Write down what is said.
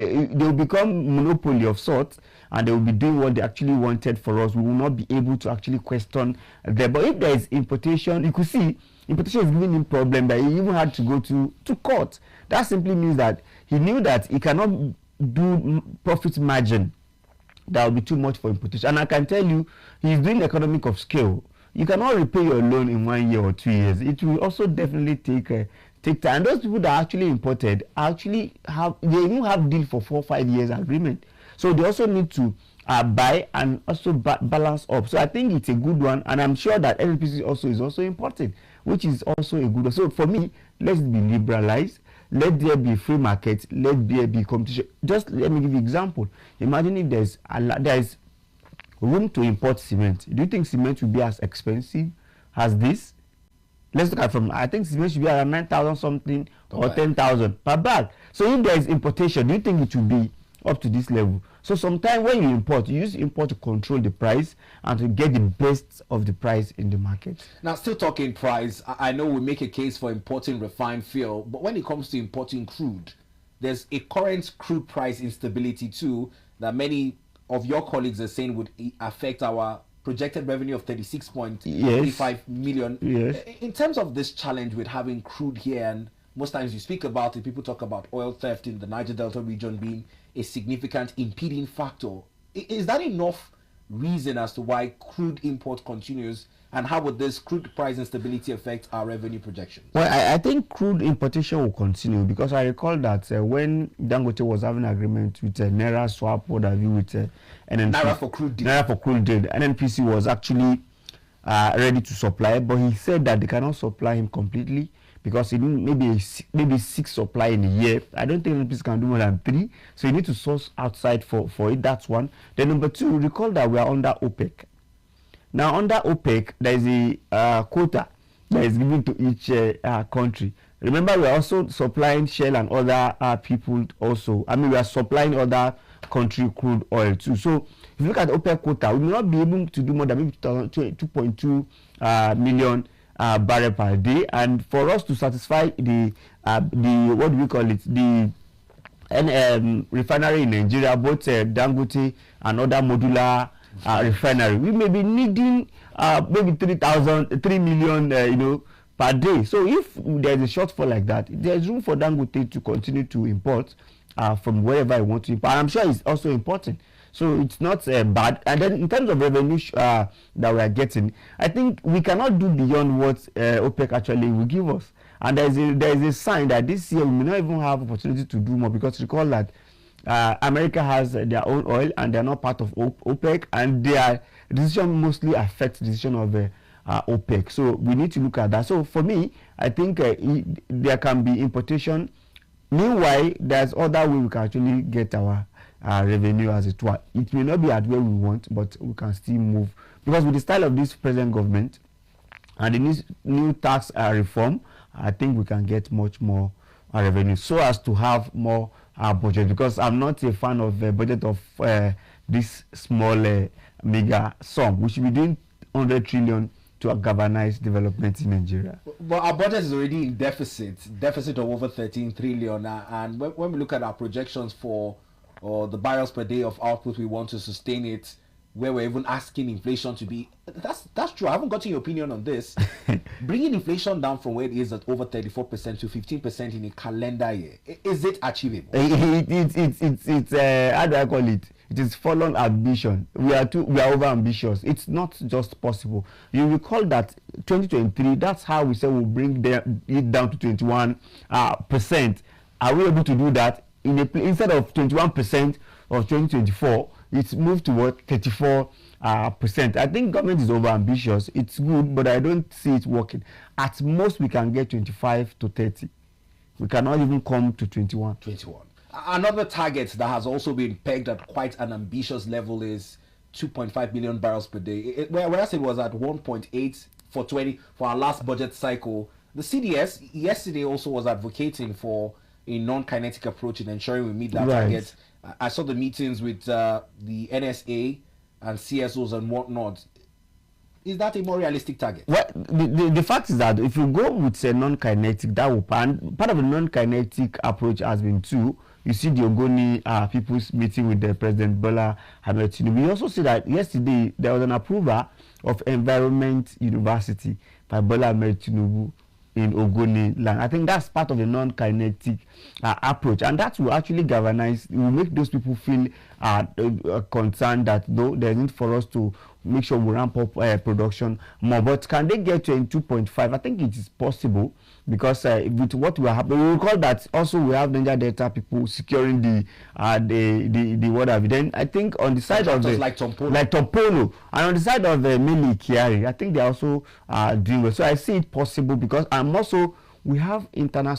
they will become monopoly of sorts, and they will be doing what they actually wanted for us. We will not be able to actually question them. But if there is importation, you could see importation is giving him problem that he even had to go to court. That simply means that he knew that he cannot do profit margin. That will be too much for importation. And I can tell you, he's doing economic of scale. You cannot repay your loan in 1 year or 2 years. It will also definitely take time. And those people that actually imported actually they even have deal for 4 or 5 years agreement. So they also need to buy and also balance up. So I think it's a good one, and I'm sure that NNPC also is also important, which is also a good one. So for me, let's be liberalized. Let there be free market. Let there be competition. Just let me give you an example. Imagine if there is room to import cement. Do you think cement will be as expensive as this? Let's look at I think cement should be around 9,000 something or 10,000 per bag. So if there is importation, do you think it will be up to this level? So sometimes when you import, you use import to control the price and to get the best of the price in the market. Now, still talking price, I know we make a case for importing refined fuel, but when it comes to importing crude, there's a current crude price instability too that many of your colleagues are saying would affect our projected revenue of 36.35 million. Yes. In terms of this challenge with having crude here, and most times you speak about it, people talk about oil theft in the Niger Delta region being a significant impeding factor. Is that enough reason as to why crude import continues, and how would this crude price instability affect our revenue projections? Well, I think crude importation will continue, because I recall that when Dangote was having an agreement with Naira swap, what have you, with NNPC, Naira for crude deal. Naira for crude deal, NNPC was actually ready to supply, but he said that they cannot supply him completely, because he need maybe 6 supply in a year. I don't think NNPC can do more than 3, so you need to source outside for it. That's one. Then number 2, recall that we are under OPEC. Now under OPEC, there is a quota that is given to each country. Remember, we are also supplying Shell and other people also. I mean, we are supplying other country crude oil too. So if you look at the OPEC quota, we may not be able to do more than maybe 2.2 million barrel per day. And for us to satisfy the what do we call it, the refinery in Nigeria, both Dangote and other modular refinery, we may be needing maybe 3 million per day. So if there is a shortfall like that, there is room for Dangote to continue to import from wherever I want to import. I'm sure it's also important. So it's not bad. And then in terms of revenue that we are getting, I think we cannot do beyond what OPEC actually will give us. And there is a sign that this year we may not even have opportunity to do more, because recall that America has their own oil and they are not part of OPEC, and their decision mostly affects the decision of OPEC. So we need to look at that. So for me, I think there can be importation. Meanwhile, there's other way we can actually get our revenue, as it were. It may not be at where we want, but we can still move, because with the style of this present government and the new tax reform, I think we can get much more revenue, so as to have more budget. Because I'm not a fan of a budget of this small mega sum. We should be doing 100 trillion to galvanize development in Nigeria. But our budget is already in deficit of over 13 trillion. And when we look at our projections for the barrels per day of output, we want to sustain it, where we're even asking inflation to be, that's true. I haven't gotten your opinion on this. Bringing inflation down from where it is at over 34% to 15% in a calendar year, is it achievable? It's how do I call it? It is fallen ambition. We are over ambitious. It's not just possible. You recall that 2023, that's how we said we'll bring it down to 21%. Are we able to do that? Instead of 21% of 2024, it's moved to what, 34%. I think government is over ambitious. It's good, but I don't see it working. At most, we can get 25 to 30. We cannot even come to 21. Another target that has also been pegged at quite an ambitious level is 2.5 million barrels per day. When I said it was at 1.8 for our last budget cycle, the CDS yesterday also was advocating for a non-kinetic approach in ensuring we meet that target. I saw the meetings with the NSA and CSOs and whatnot. Is that a more realistic target? Well, the fact is that if you go with a non-kinetic, that will part of the non-kinetic approach has been to You see the Ogoni people's meeting with the President Bola Ahmed Tinubu. We also see that yesterday there was an approval of Environment University by Bola Ahmed Tinubu in Ogoni land. I think that's part of the non-kinetic approach, and that will actually galvanize, will make those people feel concerned that though there's need for us to make sure we ramp up production more. But can they get to 2.5? I think it is possible, because with what will happen, we recall that also we have Niger Delta people securing the water. Then I think on the side of the like Tom Polo, and on the side of Mili Kiari, I think they are also doing well. So I see it possible, because I'm also, we have international